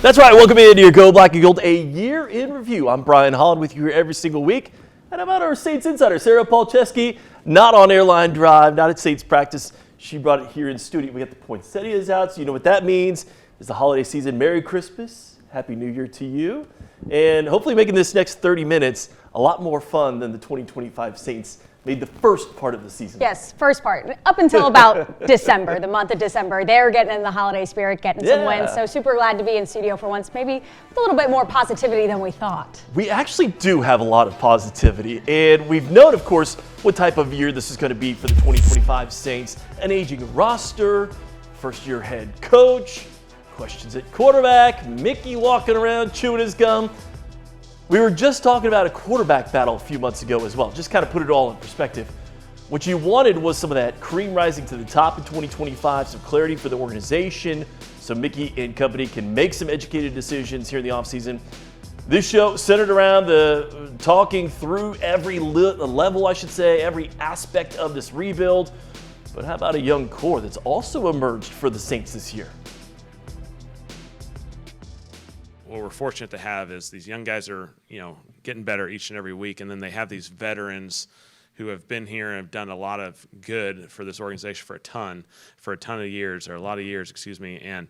That's right, welcome into your Geaux Black and Gold, a year in review. I'm Brian Holland with you here every single week. And how about our Saints insider, Sara Palczewski, not on airline drive, not at Saints practice. She brought it here in studio. We got the poinsettias out, so you know what that means. It's the holiday season. Merry Christmas, Happy New Year to you. And hopefully making this next 30 minutes a lot more fun than the 2025 Saints made the first part of the season. Yes, first part. Up until about December, the month of December. They're getting in the holiday spirit, getting some wins. So super glad to be in studio for once, maybe with a little bit more positivity than we thought. We actually do have a lot of positivity. And we've known, of course, what type of year this is going to be for the 2025 Saints. An aging roster, first-year head coach, questions at quarterback, Mickey walking around chewing his gum. We were just talking about a quarterback battle a few months ago as well, just kind of put it all in perspective. What you wanted was some of that cream rising to the top in 2025, some clarity for the organization, so Mickey and company can make some educated decisions here in the offseason. This show centered around the talking through every level, I should say, every aspect of this rebuild. But how about a young core that's also emerged for the Saints this year? What we're fortunate to have is these young guys are, getting better each and every week, and then they have these veterans who have been here and have done a lot of good for this organization for a ton of years, or a lot of years, and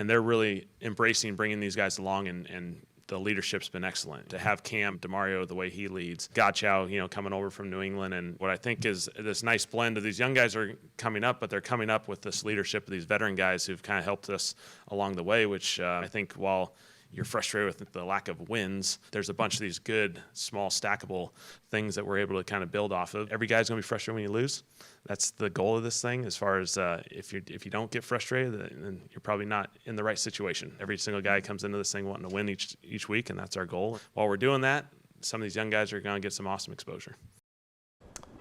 they're really embracing bringing these guys along, and the leadership's been excellent. To have Cam DeMario the way he leads, Gotchow, coming over from New England, and what I think is this nice blend of these young guys are coming up, but they're coming up with this leadership of these veteran guys who've kind of helped us along the way, which I think while you're frustrated with the lack of wins, there's a bunch of these good, small, stackable things that we're able to kind of build off of. Every guy's going to be frustrated when you lose. That's the goal of this thing. As far as if you don't get frustrated, then you're probably not in the right situation. Every single guy comes into this thing wanting to win each week, and that's our goal. While we're doing that, some of these young guys are going to get some awesome exposure.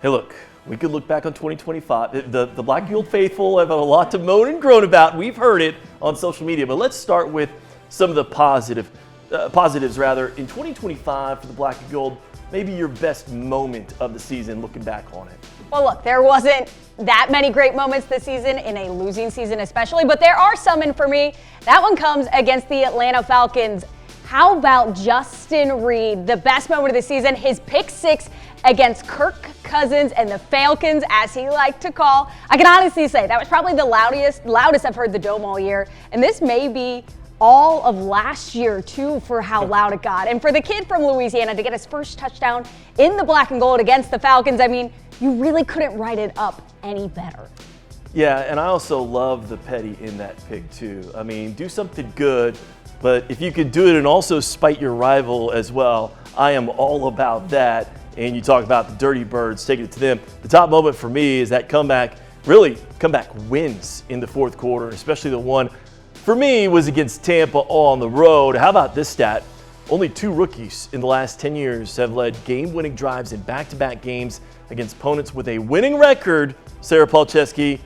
Hey, look, we could look back on 2025. The Black and Gold faithful have a lot to moan and groan about. We've heard it on social media, but let's start with some of the positives in 2025 for the Black and Gold. Maybe your best moment of the season looking back on it. Well, look, there wasn't that many great moments this season, in a losing season especially, but there are some, and for me, that one comes against the Atlanta Falcons. How about Justin Reed, the best moment of the season, his pick six against Kirk Cousins and the Falcons, as he liked to call. I can honestly say that was probably the loudest I've heard the Dome all year, and this may be all of last year, too, for how loud it got. And for the kid from Louisiana to get his first touchdown in the Black and Gold against the Falcons, I mean, you really couldn't write it up any better. Yeah, and I also love the petty in that pick, too. I mean, do something good, but if you could do it and also spite your rival as well, I am all about that. And you talk about the Dirty Birds, taking it to them. The top moment for me is that comeback wins in the fourth quarter, especially the one for me was against Tampa on the road. How about this stat? Only 2 rookies in the last 10 years have led game-winning drives in back-to-back games against opponents with a winning record. Sara Palczewski.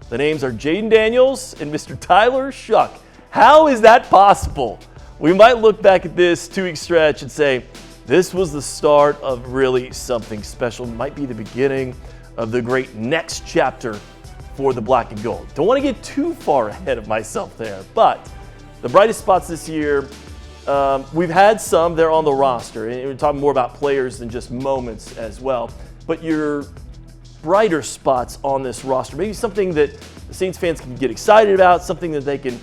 The names are Jaden Daniels and Mr. Tyler Shuck. How is that possible? We might look back at this 2-week stretch and say, this was the start of really something special. Might be the beginning of the great next chapter for the Black and Gold. Don't want to get too far ahead of myself there, but the brightest spots this year, we've had some there on the roster, and we're talking more about players than just moments as well, but your brighter spots on this roster, maybe something that the Saints fans can get excited about, something that they can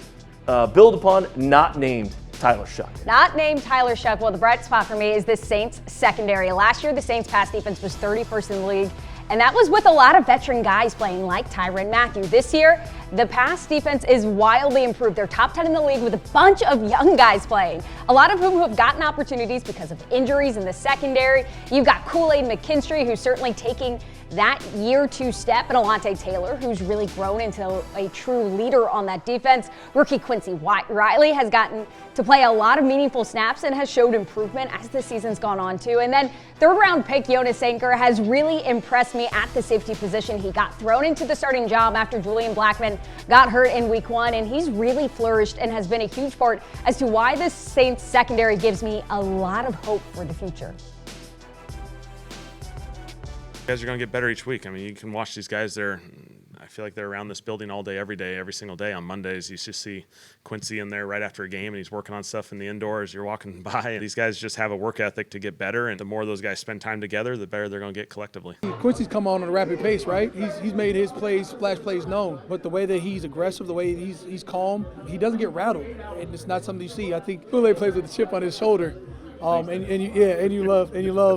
build upon, not named Tyler Shuck. Not named Tyler Shuck. Well, the bright spot for me is the Saints secondary. Last year, the Saints pass defense was 31st in the league, and that was with a lot of veteran guys playing like Tyrann Mathieu. This year, the pass defense is wildly improved. They're top 10 in the league with a bunch of young guys playing, a lot of whom have gotten opportunities because of injuries in the secondary. You've got Kool-Aid McKinstry, who's certainly taking that year 2 step, and Alontae Taylor, who's really grown into a true leader on that defense. Rookie Quincy Riley has gotten to play a lot of meaningful snaps and has showed improvement as the season's gone on too. And then 3rd round pick Jonas Anker has really impressed me at the safety position. He got thrown into the starting job after Julian Blackmon got hurt in week 1, and he's really flourished and has been a huge part as to why this Saints secondary gives me a lot of hope for the future. Guys are going to get better each week. I mean, you can watch these guys. I feel like they're around this building all day, every day, every single day. On Mondays, you just see Quincy in there right after a game, and he's working on stuff in the indoors. You're walking by, and these guys just have a work ethic to get better, and the more those guys spend time together, the better they're going to get collectively. Quincy's come on a rapid pace, right? He's made his plays, splash plays known, but the way that he's aggressive, the way he's calm, he doesn't get rattled, and it's not something you see. I think Kool-Aid plays with a chip on his shoulder. You love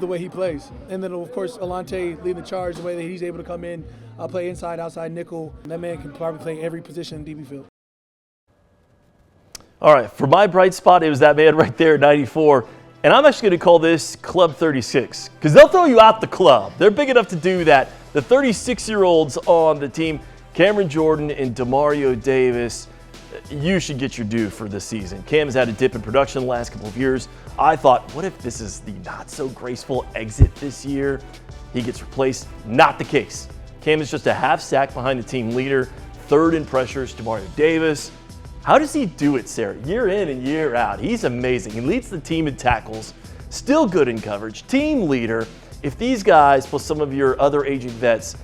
the way he plays. And then of course Alante leading the charge, the way that he's able to come in, play inside, outside, nickel. That man can probably play every position in DB field. All right, for my bright spot, it was that man right there at 94. And I'm actually going to call this Club 36 because they'll throw you out the club. They're big enough to do that. The 36-year-olds on the team, Cameron Jordan and Demario Davis, you should get your due for this season. Cam has had a dip in production the last couple of years. I thought, what if this is the not-so-graceful exit this year? He gets replaced. Not the case. Cam is just a half sack behind the team leader. Third in pressures, Demario Davis. How does he do it, Sarah? Year in and year out. He's amazing. He leads the team in tackles. Still good in coverage. Team leader. If these guys, plus some of your other aging vets,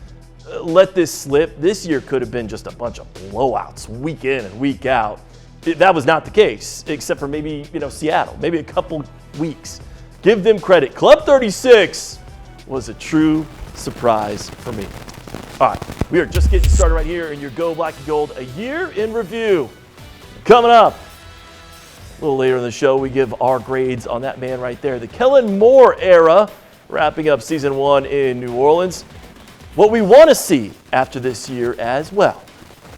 let this slip, this year could have been just a bunch of blowouts week in and week out. That was not the case, except for maybe, Seattle, maybe a couple weeks. Give them credit. Club 36 was a true surprise for me. All right, we are just getting started right here in your Geaux Black and Gold, a year in review. Coming up a little later in the show, we give our grades on that man right there, the Kellen Moore era, wrapping up season 1 in New Orleans. What we want to see after this year as well.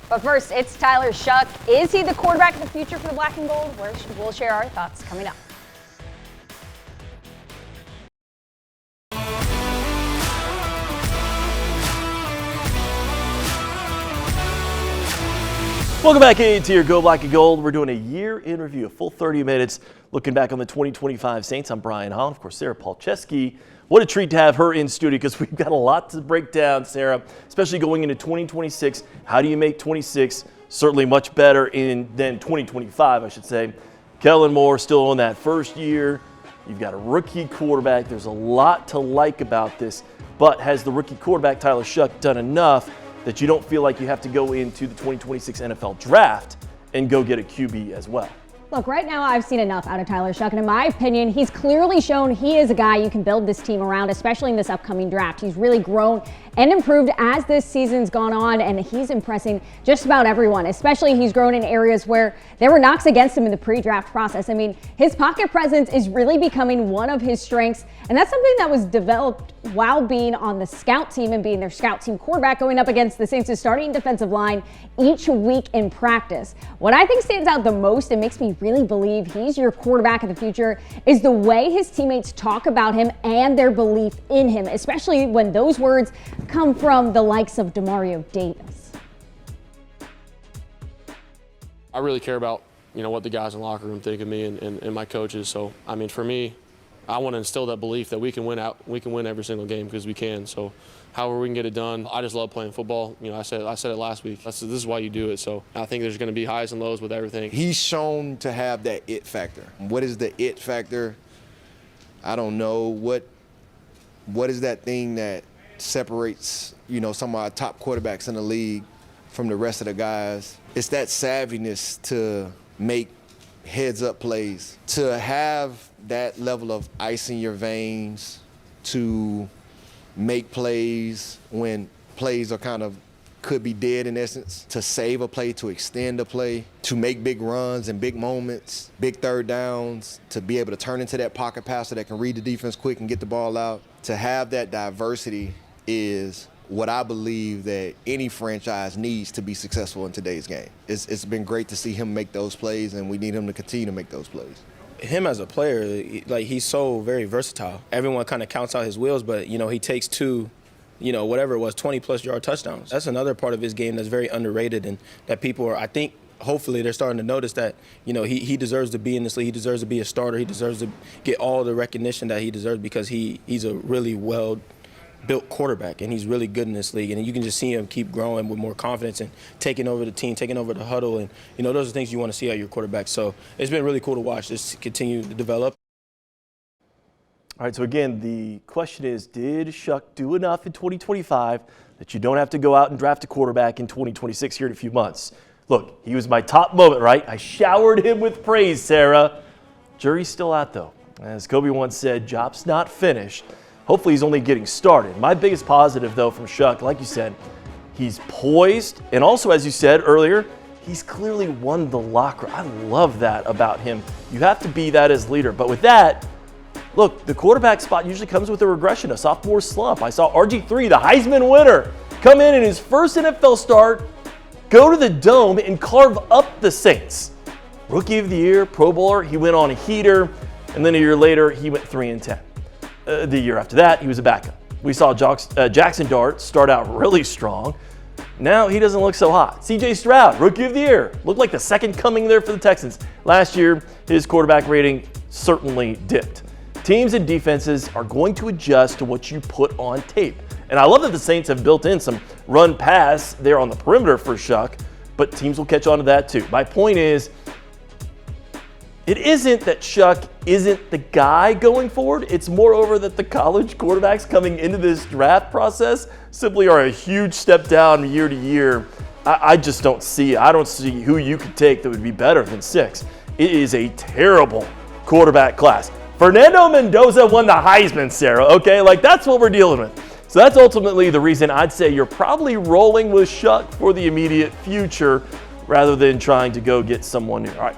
But first, it's Tyler Shough. Is he the quarterback of the future for the Black and Gold? We'll share our thoughts coming up. Welcome back into your Geaux Black and Gold. We're doing a year in review, a full 30 minutes, looking back on the 2025 Saints. I'm Brian Holland, of course, Sara Palczewski. What a treat to have her in studio because we've got a lot to break down, Sarah, especially going into 2026. How do you make 26 certainly much better than 2025, I should say. Kellen Moore still on that first year. You've got a rookie quarterback. There's a lot to like about this, but has the rookie quarterback, Tyler Shough, done enough that you don't feel like you have to go into the 2026 NFL draft and go get a QB as well? Look, right now I've seen enough out of Tyler Shough, and in my opinion, he's clearly shown he is a guy you can build this team around, especially in this upcoming draft. He's really grown and improved as this season's gone on, and he's impressing just about everyone, especially he's grown in areas where there were knocks against him in the pre-draft process. I mean, his pocket presence is really becoming one of his strengths, and that's something that was developed while being on the scout team and being their scout team quarterback, going up against the Saints' starting defensive line each week in practice. What I think stands out the most and makes me really believe he's your quarterback of the future is the way his teammates talk about him and their belief in him, especially when those words come from the likes of Demario Davis. I really care about, what the guys in the locker room think of me and my coaches. So, I mean, for me, I want to instill that belief that we can win every single game because we can. So, however we can get it done, I just love playing football. I said it last week. This is why you do it. So, I think there's going to be highs and lows with everything. He's shown to have that it factor. What is the it factor? I don't know. What is that thing that separates, some of our top quarterbacks in the league from the rest of the guys? It's that savviness to make heads-up plays, to have that level of ice in your veins, to make plays when plays are could be dead in essence, to save a play, to extend a play, to make big runs and big moments, big third downs, to be able to turn into that pocket passer that can read the defense quick and get the ball out. To have that diversity is what I believe that any franchise needs to be successful in today's game. It's been great to see him make those plays, and we need him to continue to make those plays. Him as a player, he's so very versatile. Everyone kind of counts out his wheels, but, he takes two, whatever it was, 20-plus yard touchdowns. That's another part of his game that's very underrated and that people are, I think, hopefully they're starting to notice that, he deserves to be in this league. He deserves to be a starter. He deserves to get all the recognition that he deserves because he's a really well-built quarterback, and he's really good in this league. And you can just see him keep growing with more confidence and taking over the team, taking over the huddle. And, those are things you want to see out of your quarterback. So it's been really cool to watch this continue to develop. All right, so again, the question is, did Shough do enough in 2025 that you don't have to go out and draft a quarterback in 2026 here in a few months. Look, he was my top moment, right? I showered him with praise, Sarah. Jury's still out, though. As Kobe once said, job's not finished. Hopefully he's only getting started. My biggest positive, though, from Shuck, like you said, he's poised. And also, as you said earlier, he's clearly won the locker. I love that about him. You have to be that as leader. But with that, look, the quarterback spot usually comes with a regression, a sophomore slump. I saw RG3, the Heisman winner, come in his first NFL start, go to the Dome, and carve up the Saints. Rookie of the Year, Pro Bowler, he went on a heater, and then a year later, he went 3-10. The year after that, he was a backup. We saw Jackson Dart start out really strong. Now he doesn't look so hot. CJ Stroud, Rookie of the Year, looked like the second coming there for the Texans. Last year, his quarterback rating certainly dipped. Teams and defenses are going to adjust to what you put on tape. And I love that the Saints have built in some run pass there on the perimeter for Shuck, but teams will catch on to that too. My point is, it isn't that Shuck isn't the guy going forward. It's moreover that the college quarterbacks coming into this draft process simply are a huge step down year to year. I just don't see it. I don't see who you could take that would be better than 6. It is a terrible quarterback class. Fernando Mendoza won the Heisman, Sarah, okay? Like, that's what we're dealing with. So that's ultimately the reason I'd say you're probably rolling with Shuck for the immediate future rather than trying to go get someone new. All right.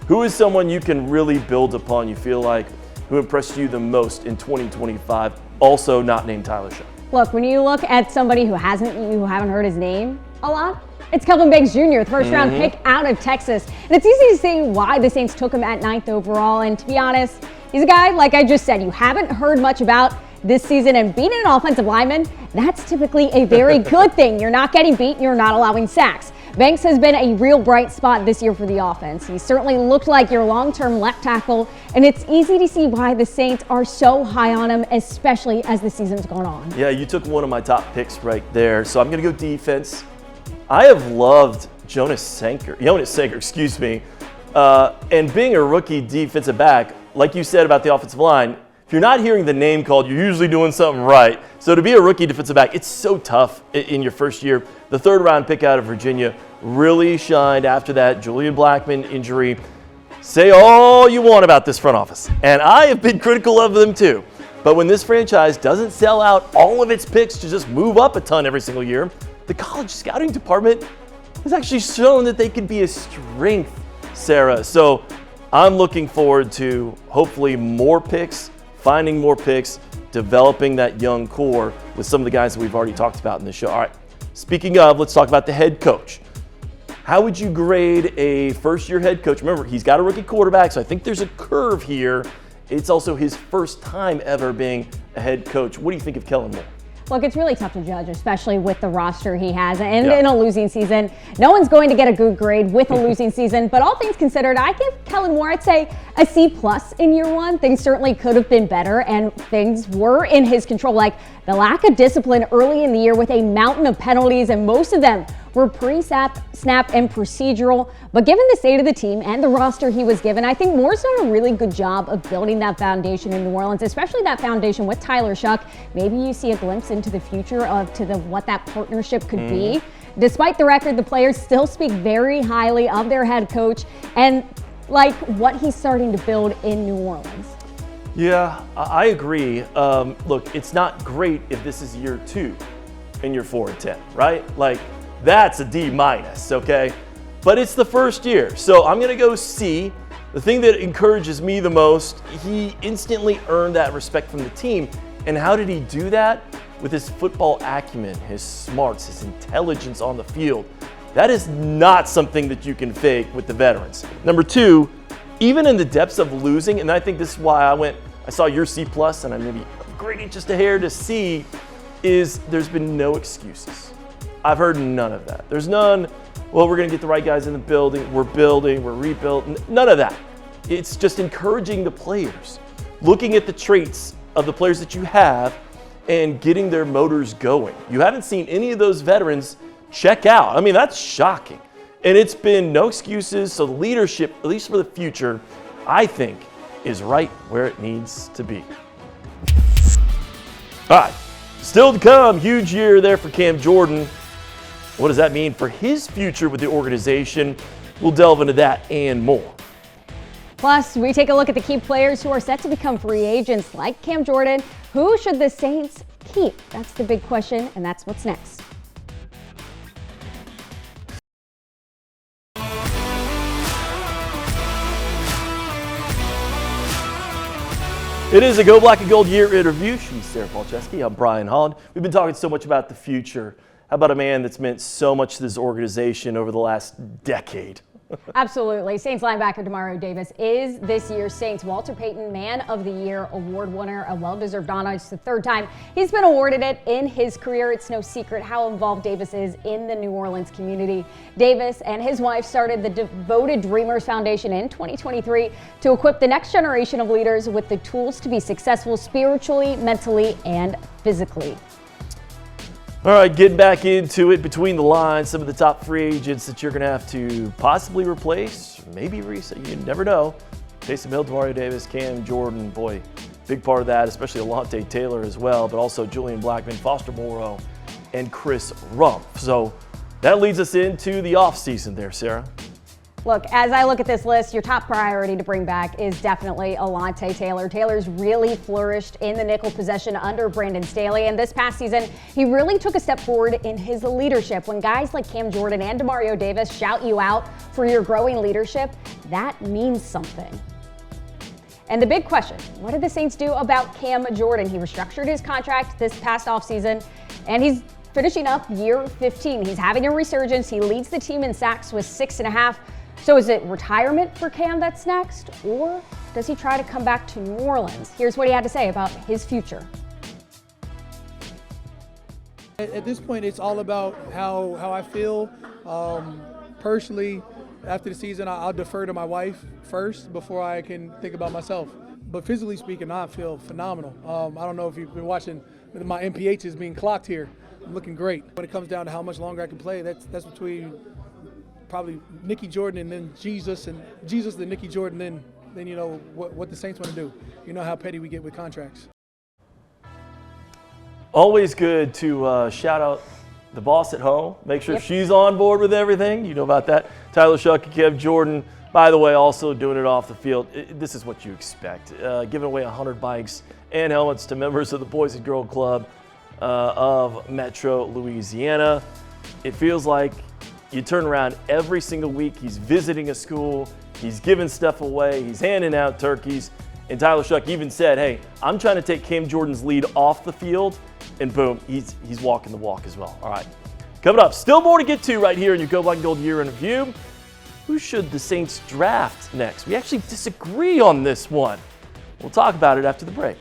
Who is someone you can really build upon, you feel like, who impressed you the most in 2025, also not named Tyler Shuck? Look, when you look at somebody you haven't heard his name a lot, it's Kelvin Banks Jr., the first-round pick out of Texas. And it's easy to see why the Saints took him at 9th overall. And to be honest, he's a guy, like I just said, you haven't heard much about this season. And being an offensive lineman, that's typically a very good thing. You're not getting beat, and you're not allowing sacks. Banks has been a real bright spot this year for the offense. He certainly looked like your long-term left tackle, and it's easy to see why the Saints are so high on him, especially as the season's gone on. Yeah, you took one of my top picks right there, so I'm going to go defense. I have loved Jonas Sanker, and being a rookie defensive back, like you said about the offensive line, if you're not hearing the name called, you're usually doing something right. So to be a rookie defensive back, it's so tough in your first year. The 3rd-round pick out of Virginia really shined after that Julian Blackmon injury. Say all you want about this front office, and I have been critical of them too. But when this franchise doesn't sell out all of its picks to just move up a ton every single year, the college scouting department has actually shown that they could be a strength, Sarah. So I'm looking forward to hopefully more picks, finding more picks, developing that young core with some of the guys that we've already talked about in this show. All right, speaking of, let's talk about the head coach. How would you grade a first-year head coach? Remember, he's got a rookie quarterback, so I think there's a curve here. It's also his first time ever being a head coach. What do you think of Kellen Moore? Look, it's really tough to judge, especially with the roster he has and in a losing season. No one's going to get a good grade with a losing season, but all things considered, I give Kellen Moore, I'd say, a C+ in year one. Things certainly could have been better, and things were in his control, like the lack of discipline early in the year with a mountain of penalties, and most of them were pre-snap and procedural. But given the state of the team and the roster he was given, I think Moore's done a really good job of building that foundation in New Orleans, especially that foundation with Tyler Shuck. Maybe you see a glimpse into the future of what that partnership could be. Despite the record, the players still speak very highly of their head coach and like what he's starting to build in New Orleans. Yeah, I agree. Look, it's not great if this is year 2 and you're 4-10, right? Like, that's a D-, okay? But it's the first year, so I'm gonna go C. The thing that encourages me the most, he instantly earned that respect from the team. And how did he do that? With his football acumen, his smarts, his intelligence on the field. That is not something that you can fake with the veterans. Number 2, even in the depths of losing, and I think this is why I saw your C+, and I maybe upgraded just a hair to C, is there's been no excuses. I've heard none of that. There's none, well, we're going to get the right guys in the building, we're rebuilding. None of that. It's just encouraging the players, looking at the traits of the players that you have and getting their motors going. You haven't seen any of those veterans check out. I mean, that's shocking. And it's been no excuses, so the leadership, at least for the future, I think, is right where it needs to be. All right. Still to come, huge year there for Cam Jordan. What does that mean for his future with the organization? We'll delve into that and more. Plus, we take a look at the key players who are set to become free agents like Cam Jordan. Who should the Saints keep? That's the big question, and that's what's next. It is a Geaux Black and Gold year in review. She's Sara Palczewski. I'm Brian Holland. We've been talking so much about the future. How about a man that's meant so much to this organization over the last decade? Absolutely. Saints linebacker Demario Davis is this year's Saints Walter Payton Man of the Year award winner, a well-deserved honor. It's the third time he's been awarded it in his career. It's no secret how involved Davis is in the New Orleans community. Davis and his wife started the Devoted Dreamers Foundation in 2023 to equip the next generation of leaders with the tools to be successful spiritually, mentally, and physically. All right, getting back into it, between the lines, some of the top free agents that you're going to have to possibly replace, maybe reset, you never know. Taysom Hill, Demario Davis, Cam Jordan, boy, big part of that, especially Alontae Taylor as well, but also Julian Blackmon, Foster Moreau, and Chris Rumph. So that leads us into the offseason there, Sarah. Look, as I look at this list, your top priority to bring back is definitely Alontae Taylor. Taylor's really flourished in the nickel possession under Brandon Staley, and this past season, he really took a step forward in his leadership. When guys like Cam Jordan and Demario Davis shout you out for your growing leadership, that means something. And the big question, what did the Saints do about Cam Jordan? He restructured his contract this past offseason, and he's finishing up year 15. He's having a resurgence. He leads the team in sacks with 6.5. So is it retirement for Cam that's next, or does he try to come back to New Orleans? Here's what he had to say about his future. At this point, it's all about how I feel. Personally, after the season, I'll defer to my wife first before I can think about myself. But physically speaking, I feel phenomenal. I don't know if you've been watching, my MPH is being clocked here. I'm looking great. When it comes down to how much longer I can play, that's between probably Nicky Jordan and then Jesus, and Jesus then Nicky Jordan, then you know what the Saints want to do. You know how petty we get with contracts. Always good to shout out the boss at home. Make sure she's on board with everything. You know about that. Tyler Shuck and Kev Jordan, by the way, also doing it off the field. This is what you expect. Giving away 100 bikes and helmets to members of the Boys and Girls Club of Metro Louisiana. It feels like you turn around every single week, he's visiting a school, he's giving stuff away, he's handing out turkeys, and Tyler Shuck even said, hey, I'm trying to take Cam Jordan's lead off the field, and boom, he's walking the walk as well. All right, coming up, still more to get to right here in your Geaux Black and Gold Year in Review. Who should the Saints draft next? We actually disagree on this one. We'll talk about it after the break.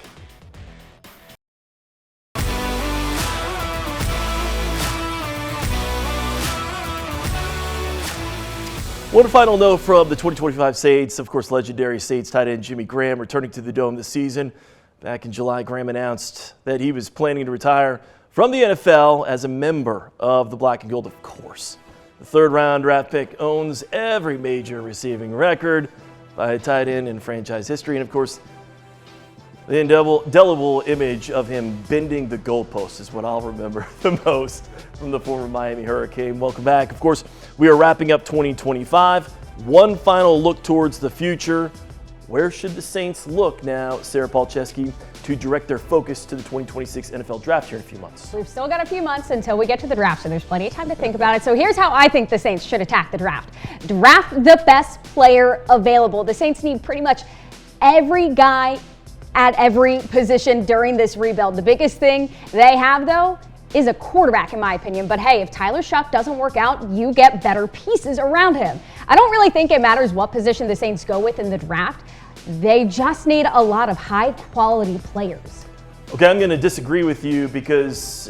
One final note from the 2025 Saints. Of course, legendary Saints tight end Jimmy Graham returning to the Dome this season. Back in July, Graham announced that he was planning to retire from the NFL as a member of the Black and Gold, of course. The third-round draft pick owns every major receiving record by a tight end in franchise history. And, of course, the indelible image of him bending the goalpost is what I'll remember the most from the former Miami Hurricane. Welcome back. Of course, we are wrapping up 2025. One final look towards the future. Where should the Saints look now, Sara Palczewski, to direct their focus to the 2026 NFL Draft here in a few months? We've still got a few months until we get to the draft, so there's plenty of time to think about it. So here's how I think the Saints should attack the draft. Draft the best player available. The Saints need pretty much every guy at every position during this rebuild. The biggest thing they have, though, is a quarterback, in my opinion. But hey, if Tyler Shuck doesn't work out, you get better pieces around him. I don't really think it matters what position the Saints go with in the draft. They just need a lot of high-quality players. Okay, I'm going to disagree with you because,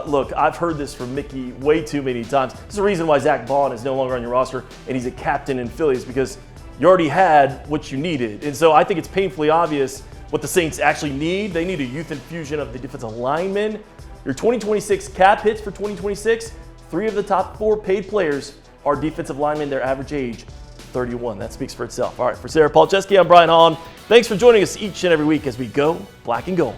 look, I've heard this from Mickey way too many times. There's a reason why Zach Bond is no longer on your roster and he's a captain in Philly, is because you already had what you needed. And so I think it's painfully obvious what the Saints actually need. They need a youth infusion of the defensive linemen. Your 2026 cap hits for 2026, 3 of the top 4 paid players are defensive linemen. Their average age, 31. That speaks for itself. All right, for Sara Palczewski, I'm Brian Holland. Thanks for joining us each and every week as we go black and gold.